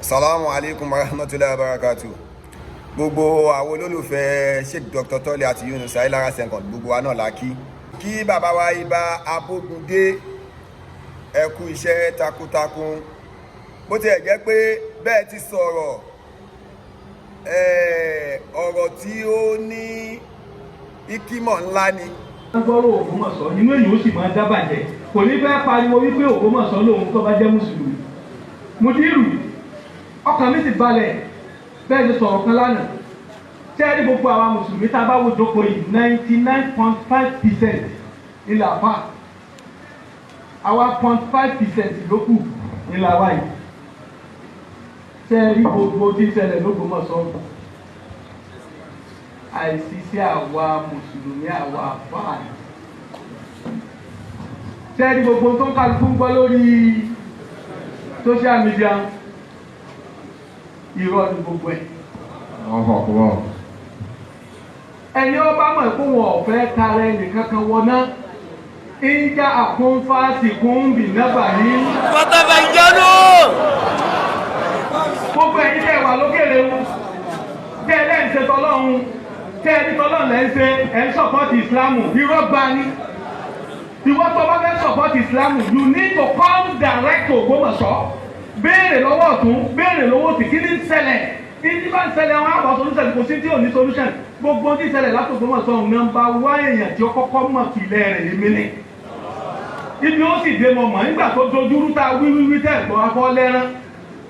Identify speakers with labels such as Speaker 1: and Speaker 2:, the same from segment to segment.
Speaker 1: Salamu alaikum warahmatullahi wabarakatuh. Gbogbo àwọn olólùfẹ́ Sheikh Dr. Tọ́lẹ̀ àti Yunus Ayélára Second gbogbo wa náà la kí. Kí bàbá wa Ìbà Abógundé ẹ kú iṣẹ́ takuntakun. Bó ti ẹ̀ jẹ́ pé bẹ́ẹ̀ ti sọ̀rọ̀ ọ̀rọ̀ tí ó ní ìkímọ̀ ńlá ni.
Speaker 2: Gbọ́rọ̀ Ògbómọ̀ṣọ́ inú èyí ó sì máa dábàjẹ́. Kò ní fẹ́ pariwo wípé Ògbómọ̀ṣọ́ lòun tó bá jẹ́ Mùsùlùmí. Mùdírù ọkàn mi ti balẹ̀ bẹ́ẹ̀ ni sọ̀rọ̀ kan lánàá. Ṣé ẹ rí gbogbo àwa Mùsùlùmí tá a bá wo jókòó yìí 99.5% ilẹ̀ àpá. Àwa 0.5% ló kù ilẹ̀ àwa yìí. Ṣé ẹ rí gbogbo tí ń ṣẹlẹ̀ l'Ógbómọ̀ṣọ́? Àìsí sí àwa Mùsùlùmí àwa àpá. Ṣé ẹ rí gbogbo tó ń kálukú ń gbọ́ lórí social media? Irọ́ ni gbogbo ẹ̀. Ẹni ó bá mọ̀ pé wọn ò fẹ́ tara ẹnìkan kan wọná ìjà àkúnfàásì kún bì nábà ní.
Speaker 3: Pátábà ìjánu.
Speaker 2: Gbogbo ẹ̀yin tẹ́ wà lókèrè wọn tẹ́ ẹ lẹ́yìn ṣe tọ́lọ́run tẹ́ ẹni tọ́lọ́run lẹ́ ń ṣe ẹ̀ ń sọ̀pọ̀tì ìsìlámù irọ́ gba ni. Ìwọ tó bá fẹ́ sọ̀pọ̀tì ìsìlámù you need to come direct to Ògbómọ̀ṣọ́. Béèrè lọ́wọ́ ọ̀tún béèrè lọ́wọ́ òsì kí ní ṣẹlẹ̀ ní bá ń ṣẹlẹ̀ wọn àbọ̀ solution kò sí tí ò ní solution gbogbo ní ṣẹlẹ̀ láti Ògbómọ̀ṣọ́ nọ́mbà wá èèyàn tí ó kọ́kọ́ mọ̀ kìlẹ̀ rẹ̀ èmi ni. Ibi ó sì dé mọ̀ mọ̀ nígbà tó dojúrú tá a wíwíwí tẹ̀ gbọ́n afọ́ lẹ́rán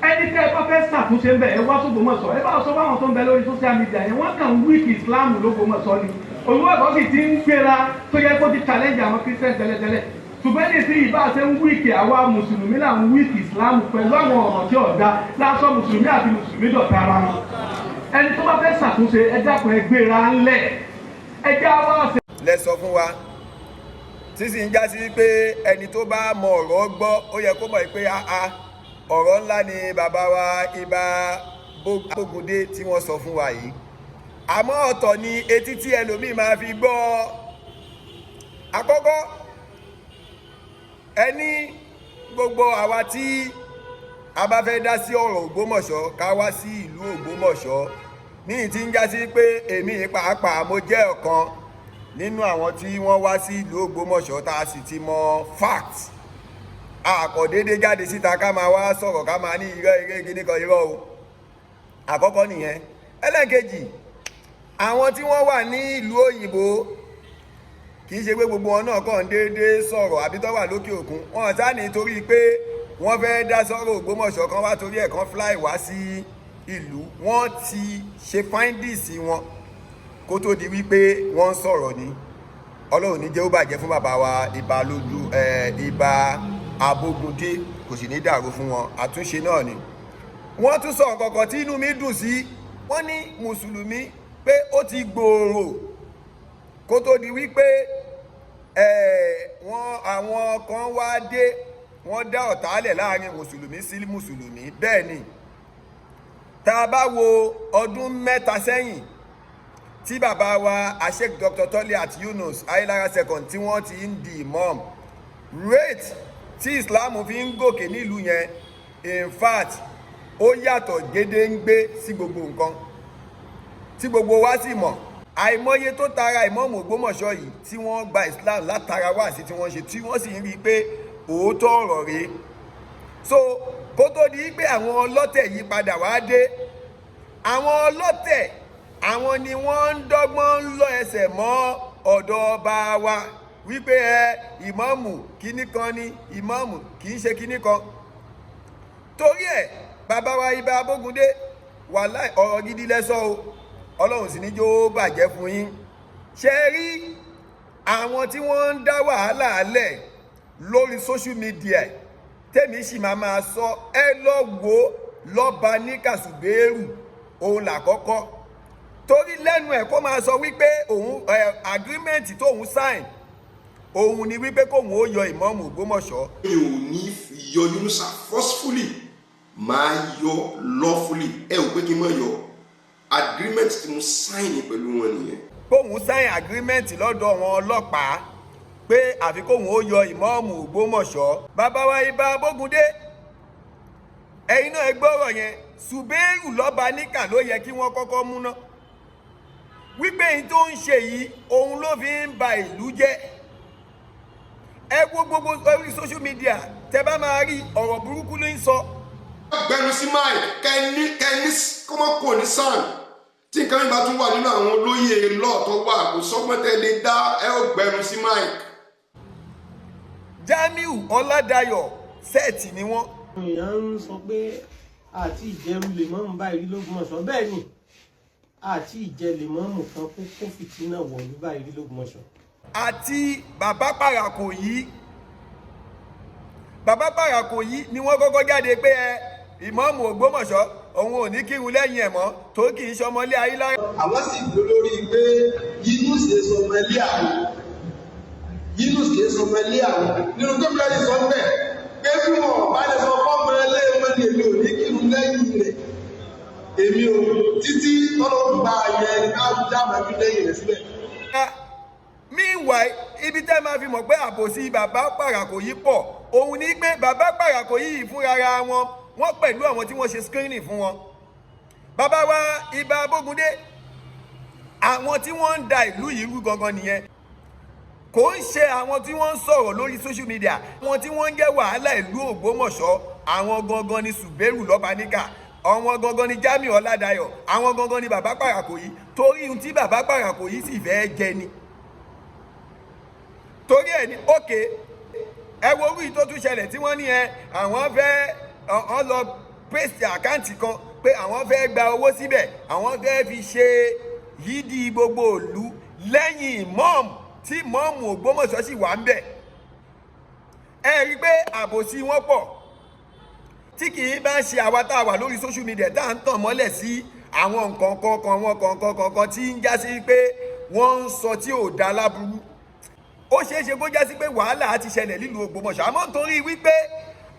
Speaker 2: ẹni tẹ́ ẹ bá fẹ́ ṣàtúnṣe ń bẹ̀ ẹ wá s'Ògbómọ̀ṣọ́ ẹ bá sọ fáwọn tó ń bẹ lórí social media yẹn wọ́n kàn wíìkì Islam l'Ógbómọ̀ṣọ́ ni Ògbómọ̀ṣọ́ sì ti ń gbéra tó yẹ kó ti challenge àwọn Christian tẹ́lẹ̀tẹ́lẹ̀ ṣùgbọ́n ní sí ìbá ṣe ń wíìkì àwa mùsùlùmí là ń wíìkì Islam pẹ̀lú àwọn ọ̀rọ̀ tí ọ̀dá lásọ mùsùlùmí àti mùsùlùmí dọ̀tá ara wọn ẹni tó bá fẹ́ ṣàtúnṣe ẹ dákun ẹ gbéra ńlẹ̀ ẹ já wá ṣe.
Speaker 1: Lẹ sọ fún wa sísì ń já sí pé ẹni tó bá mọ ọ̀rọ̀ gbọ́ ó yẹ kó mọ̀ pé ọ̀rọ̀ ńlá ni bàbá wa Ìbà Abógundé tí wọ́n sọ fún wa yìí àmọ́ ọ̀tọ̀ ni etí tí ẹlòmíì máa fi gbọ́ àkọ́kọ́ ẹni gbogbo àwa tí a bá fẹ́ dá sí ọ̀rọ̀ Ògbómọ̀ṣọ́ ká wá sí ìlú Ògbómọ̀ṣọ́ ní ìtí ń já sí pé èmi pàápàá mo jẹ́ ọ̀kan nínú àwọn tí wọ́n wá sí ìlú Ògbómọ̀ṣọ́ tá a sì ti mọ fact àkọ́dédé jáde síta ká máa wá sọ̀rọ̀ ká máa ní irọ́ gidi kan irọ́ o àkọ́kọ́ nìyẹn ẹlẹ́ẹ̀kejì àwọn tí wọ́n wà ní ìlú òyìnbó kì í ṣe pé gbogbo wọn náà kàn déédéé sọ̀rọ̀ àbí tó wà lókè òkun wọn sá nítorí pé wọ́n fẹ́ dá sọ̀rọ̀ Ògbómọ̀ṣọ́ kan wá torí ẹ̀ kan fly wá sí ìlú wọ́n ti ṣe findings wọn kó tó di wípé wọ́n ń sọ̀rọ̀ ni Ọlọ́run ní jẹ́ ó bàjẹ́ fún bàbá wa Ìbà Abógundé kò sì ní dàrú fún wọn àtúnṣe náà ni wọ́n tún sọ nǹkan tí inú mi dùn sí wọ́n ní mùsùlùmí pé ó ti gbòòrò kó tó di wípé àwọn kan wá dé wọ́n dá ọ̀tálẹ̀ láàrin mùsùlùmí sí mùsùlùmí bẹ́ẹ̀ ni tá a bá wo ọdún mẹ́ta sẹ́yìn tí bàbá wa Sheikh Dr. Tọ́lẹ̀ àti Yunus Ayélára Second tí wọ́n ti ń di imam rate tí Islam fi ń gòkè nílùú yẹn in fact ó yàtọ̀ gédéǹgbé sí gbogbo nǹkan tí gbogbo wa sì mọ̀ àìmọye tó tara ìmọ̀ọ́mù Ògbómọ̀ṣọ́ yìí tí wọ́n gba Islam látara wáàsí tí wọ́n ṣe tí wọ́n sì ń rí i pé òótọ́ ọ̀rọ̀ rèé so kó tó di pé àwọn ọlọ́tẹ̀ yìí padà wá dé àwọn ọlọ́tẹ̀ àwọn ni wọ́n ń dọ́gbọ́n ń lọ ẹsẹ̀ mọ́ ọ̀dọ̀ ọba wa wípé ìmọ̀ọ́mù kíní kan ni ìmọ̀ọ́mù kì í ṣe kíní kan torí ẹ̀ bàbá wa Ìbà Abógundé wàláhì ọ̀rọ̀ gidi lẹ́sọ̀ o Ọlọ́run sì ní jó bàjẹ́ fún yín ṣe rí àwọn tí wọ́n ń dá wàhálà lẹ̀ lórí social media tèmi sì máa sọ ẹ lọ wò lọ́ba ní Kàsùgbérù òun làkọ́kọ́ torí lẹ́nu ẹ̀ kó máa sọ wípé òun agreement tóun sign òun ni wípé kóun ó yọ ìmọ̀ọ́mù Ògbómọ̀ṣọ́.
Speaker 4: mi ò ní yọ Yunusa forcefully máa yọ lawfully ẹ ò pé kí n má yọ agreement tí mo sign pẹ̀lú wọn nìyẹn.
Speaker 1: kóun sign agreement lọ́dọ̀ wọn ọlọ́pàá pé àfi kóun ó yọ ìmọ̀ọ́mù Ògbómọ̀ṣọ́. Bàbá wa Ìbà Abógundé ẹ̀yin náà ẹ gbọ́rọ̀ yẹn, Subaru lọ́ba níkà ló yẹ kí wọ́n kọ́kọ́ múná wípé èyí tó ń ṣe yìí òun ló fi ń ba ìlú jẹ́. Ẹ wo gbogbo orí social media tẹ bá máa rí ọ̀rọ̀ burúkú ló ń sọ.
Speaker 4: gbẹnu sí máì kẹni kọ́mọ́ kò ní sàn tí nǹkan yìí bá tún wà nínú àwọn olóyè lọ́ọ̀tọ́ wà kò sọ́gbọ́n tẹ́ lè dá ẹ ó gbẹnu sí máì.
Speaker 1: Jamiu Ọládayọ̀ sẹ́ẹ̀tì ni wọ́n.
Speaker 3: èèyàn ń sọ pé àti ìjẹun lèmọ́mù báyìí l'Ógbómọ̀ṣọ́ bẹ́ẹ̀ ni àti ìjẹ lèmọ́mù kan kó fìtínà wọ̀lú báyìí l'Ógbómọ̀ṣọ́.
Speaker 1: Àti bàbá Parakoyi ni wọ́n kọ́kọ́ jáde pé ìmáàmù Ògbómọ̀ṣọ́ òun ò ní kírun lẹ́yìn ẹ̀ mọ́ tó kì í ṣọmọlé ayé lára.
Speaker 5: àwọn sì dúró lórí pé Yunus kì í sọmọlé àwọn nínú gómìnà yìí sọ bẹ́ẹ̀ pé bí wọn bá lè sọ fọmọ ẹlẹ wọn ni èmi ò ní kírun lẹ́yìn rẹ̀ èmi ò títí tọ́lọ́ gba ayẹ káàdá màbí lẹ́yìn rẹ̀ síbẹ̀.
Speaker 1: Meanwhile, ibi tẹ́ máa fi mọ̀ pé àbòsí bàbá Parakoyi pọ̀ òun ní pé bàbá Parakoyi yìí fúnra wọn pẹ̀lú àwọn tí wọ́n ṣe screening fún wọn. Bàbá wa Ìbà Abógundé, àwọn tí wọ́n ń da ìlú yìí rú gangan nìyẹn. Kò ń ṣe àwọn tí wọ́n ń sọ̀rọ̀ lórí social media, àwọn tí wọ́n ń jẹ́ wàhálà ìlú Ògbómọ̀ṣọ́, àwọn gangan ni Subaru lọ́ba níkà, àwọn gangan ni Jamiu Ọládayọ̀, àwọn gangan ni bàbá Parakoyi, torí ohun tí bàbá Parakoyi sì fẹ́ jẹ ni. Torí ẹ̀ ní òkè ẹ wo orí tó tún ṣẹlẹ̀ tí wọ́n ní àwọn fẹ́ ọ lọ pèsè àkáǹtì kan pé àwọn fẹ́ gba owó síbẹ̀, àwọn fẹ́ fi ṣe yídì gbogbo ìlú lẹ́yìn mọ́ọ̀mù tí mọ́ọ̀mù Ògbómọ̀ṣọ́ sì wà ń bẹ̀. Ẹ rí i pé àbòsí wọn pọ̀ tí kì í bá ṣe àwa tá a wà lórí social media tá à ń tàn mọ́lẹ̀ sí àwọn nǹkan kọ̀ọ̀kan tí ń já sí pé wọ́n ń sọ tí ò dá láburú. Ó ṣeé ṣe kó já sí pé wàhálà á ti ṣẹlẹ̀ nílùú Ògbómọ̀ṣọ́, àmọ́ nítorí wípé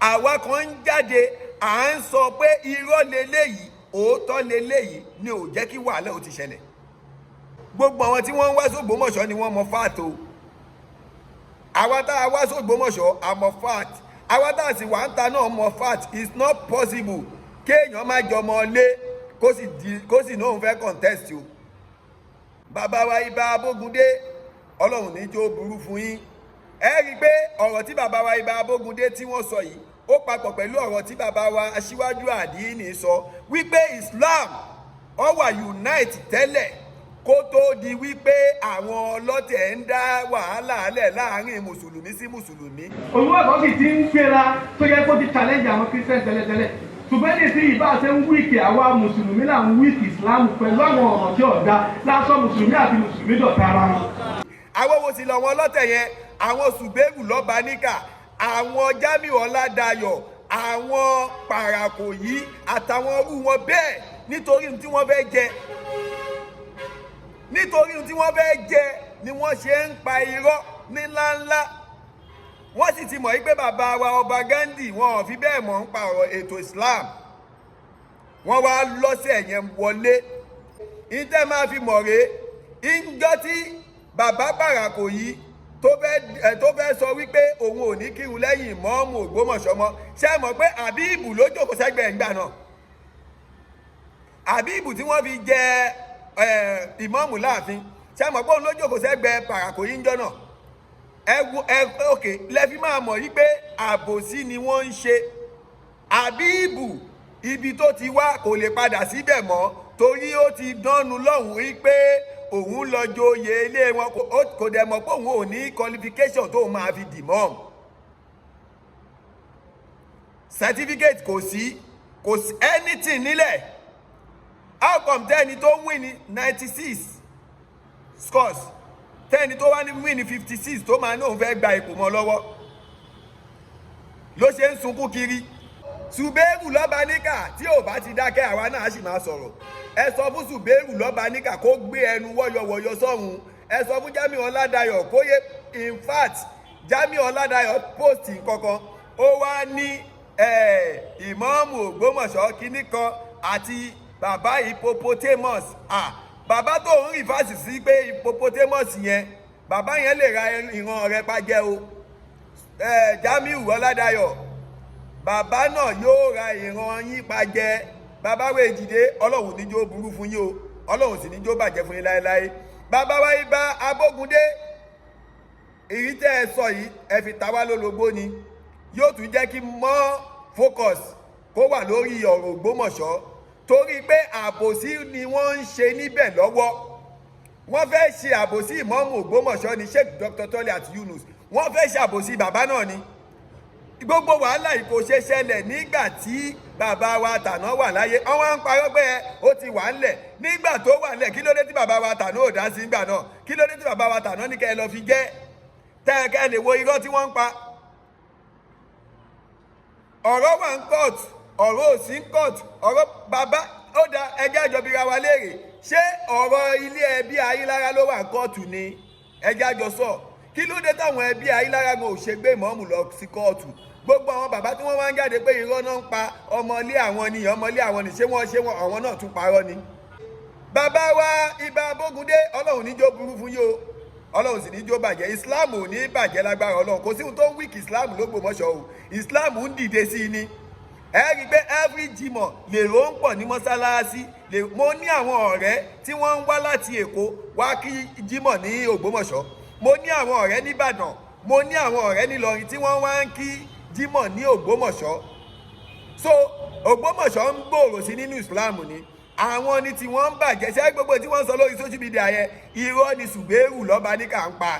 Speaker 1: àwa kan ń jáde à ń sọ pé irọ́ leléyìí òótọ́ leléyìí ni ò jẹ́ kí wàhálà ó ti ṣẹlẹ̀. Gbogbo àwọn tí wọ́n ń wá s'Ògbómọ̀ṣọ́ ni wọ́n mọ fáàtò. Àwa tá a wá s'Ògbómọ̀ṣọ́ a mọ fáàt, àwa tá a sì wà ń ta náà mọ fáàt. It's not possible kéèyàn má jọmọ lé kó sì náà fẹ́ contest o. Bàbá wa Ìbà Abógundé, Ọlọ́run ní jó burú fún yín. Ẹ rí i pé ọ̀rọ̀ tí bàbá wa Ìbà Abógundé tí wọ́n sọ yìí ó papọ̀ pẹ̀lú ọ̀rọ̀ tí bàbá wa Aṣíwájú Àdínì sọ wípé Islam ó wà unite tẹ́lẹ̀ kó tó di wípé àwọn ọlọ́tẹ̀ ń dá wàhálà lẹ̀ láàrin mùsùlùmí sí mùsùlùmí.
Speaker 2: Olúwàbọ̀ sì ti ń gbéra tó yẹ kó ti challenge àwọn Christian tẹ́lẹ̀tẹ́lẹ̀ ṣùgbọ́n ní sí ìbá ṣe ń wíìkì àwa mùsùlùmí là ń wíìkì Islam pẹ̀lú àwọn ọ̀rọ̀ tí ọ̀dà lásán mùsùlùmí àti mùsùlùmí dọ̀tá ara wọn.
Speaker 1: Àwọn wo sì lọ wọn ọlọ́tẹ̀ yẹn, àwọn Subaru lọ́ba níkà, àwọn Jamiu Ọládayọ̀, àwọn Parakoyi àtàwọn orú wọn bẹ́ẹ̀ nítorí ohun tí wọ́n fẹ́ jẹ ni wọ́n ṣe ń pa irọ́ ní ńláńlá. Wọ́n sì ti mọ̀ wípé bàbá wa Ọba Gandhi wọn ò fi bẹ́ẹ̀ mọ̀ ń pa ọ̀rọ̀ ètò Islam, wọ́n wá lọ́sẹ̀ yẹn wọlé. Ìtẹ́ máa fi mọ̀ rèé, ìjọ tí bàbá Parakoyi tó fẹ́ sọ wípé òun ò ní kírun lẹ́yìn ìmáàmù Ògbómọ̀ṣọ́ mọ́, ṣé mọ̀ pé Àbíbù ló jókòó sẹ́gbẹ̀ẹ́ ńgbà náà. Àbíbù tí wọ́n fi jẹ ìmáàmù láàfin, ṣé mọ̀ pé òun ló jókòó sẹ́gbẹ̀ẹ́ Parakoyi ńjọ́ náà. Òkè lẹ́fí máa mọ̀ wípé àbòsí ni wọ́n ń ṣe. Àbíbù ibi tó ti wá kò lè padà síbẹ̀ mọ́ torí ó ti dánu lọ́hùn wípé òun lọ joyè ilé wọn, kò dẹ̀ mọ̀ pé òun ò ní qualification tó máa fi dì mọ́. Certificate kò sí anything nílẹ̀. How come tẹ́ni tó win ní 96 scores tẹ́ni tó wá ní win ní 56 tó máa náà fẹ́ gba ipò mọ́ lọ́wọ́ ló ṣe ń sunkún kiri. Subaru lọ́ba níkà tí ò bá ti dákẹ́ àwa náà sì máa sọ̀rọ̀. Ẹ sọ fún Subaru lọ́ba níkà kó gbé ẹnu wọ́yọ̀wọ̀yọ̀ sọ́hun. Ẹ sọ fún Jamiu Ọládayọ̀ kó yé, in fact Jamiu Ọládayọ̀ post nǹkankan ó wá ní ìmáàmù Ògbómọ̀ṣọ́ kínní kan àti bàbá hippopotamus. Bàbá tó ń rìfásì sí pé hippopotamus yẹn bàbá yẹn lè ra ìran rẹ̀ pàjẹ́ o. Jamiu Ọládayọ̀, bàbá náà yóò ra ìran yín pa jẹ. Bàbá wa Èjìdé ọlọ́run níjó burú fún yín o, ọlọ́run sì níjó bàjẹ́ fún yín láéláé. Bàbá wa Ìbà Abógundé, èyí tẹ́ ẹ sọ yìí ẹ fi ta wá lólobó ni, yóò tún jẹ́ kí mọ́ focus kó wà lórí ọ̀rọ̀ Ògbómọ̀ṣọ́, torí pé àbòsí ni wọ́n ń ṣe níbẹ̀ lọ́wọ́. Wọ́n fẹ́ ṣe àbòsí ìmọ̀ọ́mù Ògbómọ̀ṣọ́ ni Sheikh Dr. Toliat Yunus, wọ́n fẹ́ ṣe àbòsí bàbá náà ni. Gbogbo wàhálà yìí kò ṣe ṣẹlẹ̀ nígbà tí bàbá wa tàná wà láyé. Wọ́n wá ń parọ́ pé ó ti wà ńlẹ̀. Nígbà tó wà ńlẹ̀, kí ló dé tí bàbá wa tàná ò dá sí nígbà náà? Kí ló dé tí bàbá wa tàná ní kẹ́ ẹ lọ fi jẹ́? Tẹ́ẹ̀kẹ́ lè wo irọ́ tí wọ́n ń pa. Ọ̀rọ̀ wà ń kóòtù, ọ̀rọ̀ ò sí ń kóòtù, ọ̀rọ̀ bàbá ó da ẹjẹ́ àjọbíra wa léèrè. Ṣé ọ̀rọ̀ ilé ẹbí Ayílára ló wà ń kóòtù ni? Ẹjẹ́ àjọ sọ. Kí ló dé táwọn ẹbí Ayílára gan ò ṣe gbé ìmọ̀ọ́mù lọ sí kóòtù? Gbogbo àwọn bàbá tí wọ́n wá ń jáde pé irọ́ náà ń pa ọmọlé àwọn ni ṣé wọ́n àwọn náà tún parọ́ ni. Bàbá wa Ìbà Abógundé, ọlọ́run níjó burú fún yín o, ọlọ́run sì níjó bàjẹ́. Islam ò ní bàjẹ́ lágbára ọlọ́run, kò sí ohun tó ń wíkì Islam l'Ógbómọ̀ṣọ́ o, Islam ń dìde sí i ni. Ẹ rí i pé every Jímọ̀ lèrò ń pọ̀ ní mọ́sálásí. Mo ní àwọn ọ̀rẹ́ tí wọ́n ń wá láti Èkó wá kí Jímọ̀ ní Ògbómọ̀ṣọ́. Mo ní àwọn ọ̀rẹ́ n'Íbàdàn, mo ní àwọn ọ̀rẹ́ n'Ílọrin tí wọ́n wá ń kí Jímọ̀ ní Ògbómọ̀ṣọ́. So Ògbómọ̀ṣọ́ ń gbòòrò sí nínú Islam ni. Àwọn ni tí wọ́n ń bàjẹ́. Ṣé gbogbo tí wọ́n ń sọ lórí social media yẹn irọ́ ni Subaru lọ́ba ní kà ń pa.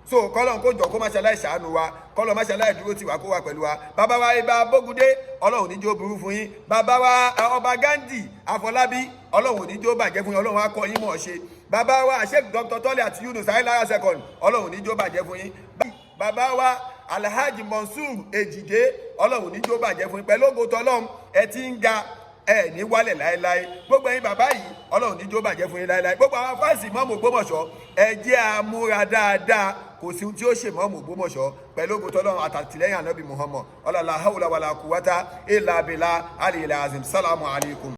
Speaker 1: So kọ́lọ́n kó jọ kó má ṣaláì ṣàánú wa, kọ́lọ́n má ṣaláì dúró tì wá kó wà pẹ̀lú wa. Bàbá wa Ìbà Abógundé, ọlọ́run níjó burú fún yín. Bàbá wa Ọba Ghandi Afọlábí, ọlọ́run níjó bàjẹ́ fún yín, ọlọ́run á kọ́ yín mọ̀ ṣe. Bàbá wa Sheikh Dr. Toliat Yunus Ayílára second, ọlọ́run níjó bàjẹ́ fún yín. Bàbá wa Alhaji Mansour Èjìdé, ọlọ́run níjó bàjẹ́ fún yín. Pẹ̀lú ògo tọlọ́run ẹ ti ń ga ẹ ní wálẹ̀ láéláé. Gbogbo ẹ̀yin bàbá yìí ọlọ́run níjó bàjẹ́ fún yín láéláé. Gbogbo àwọn fáǹsì ìmọ̀ọ́mù Ògbómọ̀ṣọ́ ẹ jẹ́ àmúra dáadáa, kò sí ohun tí ó ṣe ìmọ̀ọ́mù Ògbómọ̀ṣọ́ pẹ̀lú ògo tọlọ́run àtàtìlẹ́yìn ànábì Muhammad. Ọlọ́lá haúlá wàlá kúwátá ìlà bìlà àlìlà azim. Sálámù alaykum.